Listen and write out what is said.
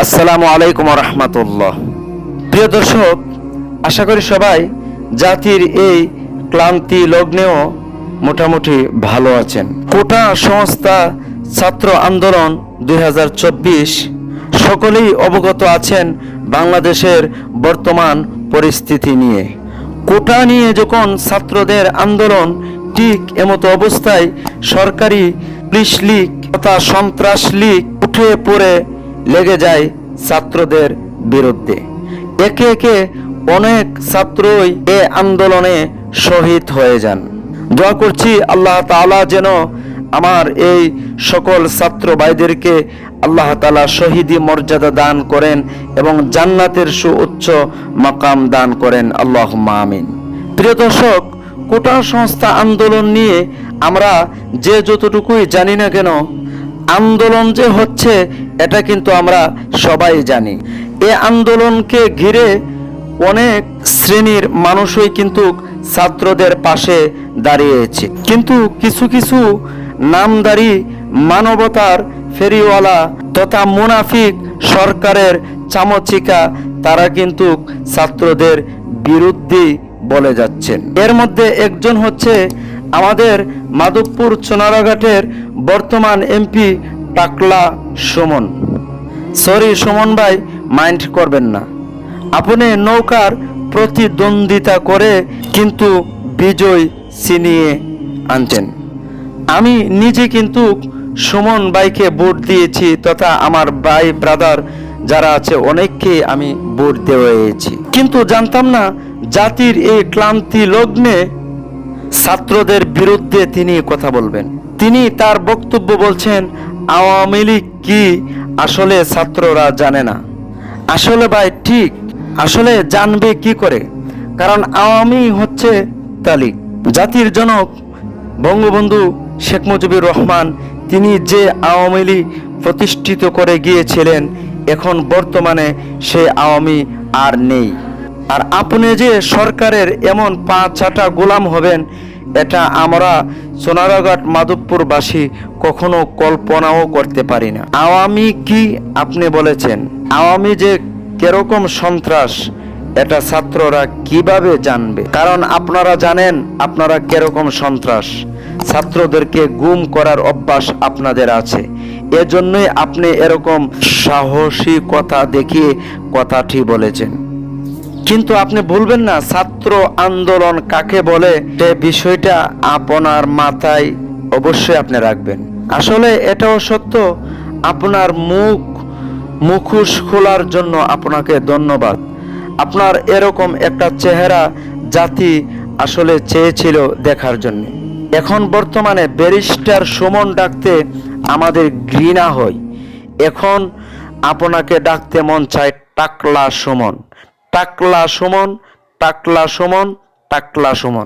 আসসালামু আলাইকুম রহমতুল্লাহ। প্রিয় দর্শক, আশা করি সবাই জাতির এই ক্লান্তি লগ্নেও মোটামুটি ভালো আছেন। কোটা সংস্থা ছাত্র আন্দোলন 2024 সকলেই অবগত আছেন বাংলাদেশের বর্তমান পরিস্থিতি নিয়ে। কোটা নিয়ে যখন ছাত্রদের আন্দোলন ঠিক এমতো অবস্থায় সরকারি পুলিশ লীগ তথা সন্ত্রাস লীগ উঠে পড়ে লেগে যায় ছাত্রদের বিরুদ্ধে। একে একে অনেক ছাত্রই এ আন্দোলনে শহীদ হয়ে যান। দোয়া করছি আল্লাহ তাআলা যেন আমার এই সকল ছাত্র ভাইদেরকে আল্লাহ তাআলা শহীদি মর্যাদা দান করেন এবং জান্নাতের সুউচ্চ মাকাম দান করেন, আল্লাহুম্মা আমিন। প্রিয় দর্শক, কোটা সংস্থা আন্দোলন নিয়ে আমরা যে যতটুকুই জানি না কেন, আন্দোলন যে হচ্ছে এটা কিন্তু আমরা সবাই জানি। এই আন্দোলনকে ঘিরে অনেক শ্রেণীর মানুষই কিন্তু ছাত্রদের পাশে দাঁড়িয়েছে, কিন্তু কিছু কিছু নামধারী মানবতার ফেরিওয়ালা তথা মুনাফিক সরকারের চামচিকা তারা কিন্তু ছাত্রদের বিরুদ্ধে বলে যাচ্ছেন। এর মধ্যে একজন হচ্ছে আমাদের মাধবপুর সোনারাঘাটের বর্তমান এমপি টাকলা সুমন। সরি সুমন ভাই, মাইন্ড করবেন না, আপনি নৌকার প্রতিদ্বন্দ্বিতা করে কিন্তু বিজয় ছিনিয়ে আনছেন। আমি নিজে কিন্তু সুমন ভাইকে ভোট দিয়েছি তথা আমার ভাই ব্রাদার যারা আছে অনেককে আমি ভোট দিয়েছি, কিন্তু জানতাম না জাতির এই ক্লান্তি লগ্নে ছাত্রদের বিরুদ্ধে তিনি কথা বলবেন। তিনি তার বক্তব্য বলছেন আওয়ামী লীগ কি আসলে ছাত্ররা জানে না। আসলে ভাই ঠিক, আসলে জানবে কি করে? কারণ আওয়ামী হচ্ছে তালিক। জাতির জনক বঙ্গবন্ধু শেখ মুজিবুর রহমান তিনি যে আওয়ামী লীগ প্রতিষ্ঠিত করে গিয়েছিলেন, এখন বর্তমানে সে আওয়ামী আর নেই। আর আপনি যে সরকারের এমন পাঁচাটা গোলাম হবেন, এটা আমরা সোনারাঘাট মাধবপুরবাসী কখনো কল্পনাও করতে পারি না। আওয়ামী কি আপনি বলেছেন, আওয়ামী যে কিরকম সন্ত্রাস এটা ছাত্ররা কিভাবে জানবে? কারণ আপনারা জানেন আপনারা কিরকম সন্ত্রাস। ছাত্রদেরকে গুম করার অভ্যাস আপনাদের আছে, এজন্যই আপনি এরকম সাহসী কথা দেখিয়ে কথাটি বলেছেন। কিন্তু আপনি ভুলবেন না ছাত্র আন্দোলন কাকে বলে, সে বিষয়টা আপনার মাথায় অবশ্যই আপনি রাখবেন। আসলে এটাও সত্য, আপনার মুখোশ খোলার জন্য আপনাকে ধন্যবাদ। আপনার এরকম একটা চেহারা জাতি আসলে চেয়েছিল দেখার জন্য। এখন বর্তমানে ব্যারিস্টার সুমন ডাকতে আমাদের ঘৃণা হয়, এখন আপনাকে ডাকতে মন চায় টাকলা সুমন, টাকলা সুমন, টাকলা সুমন, টাকলা সুমন।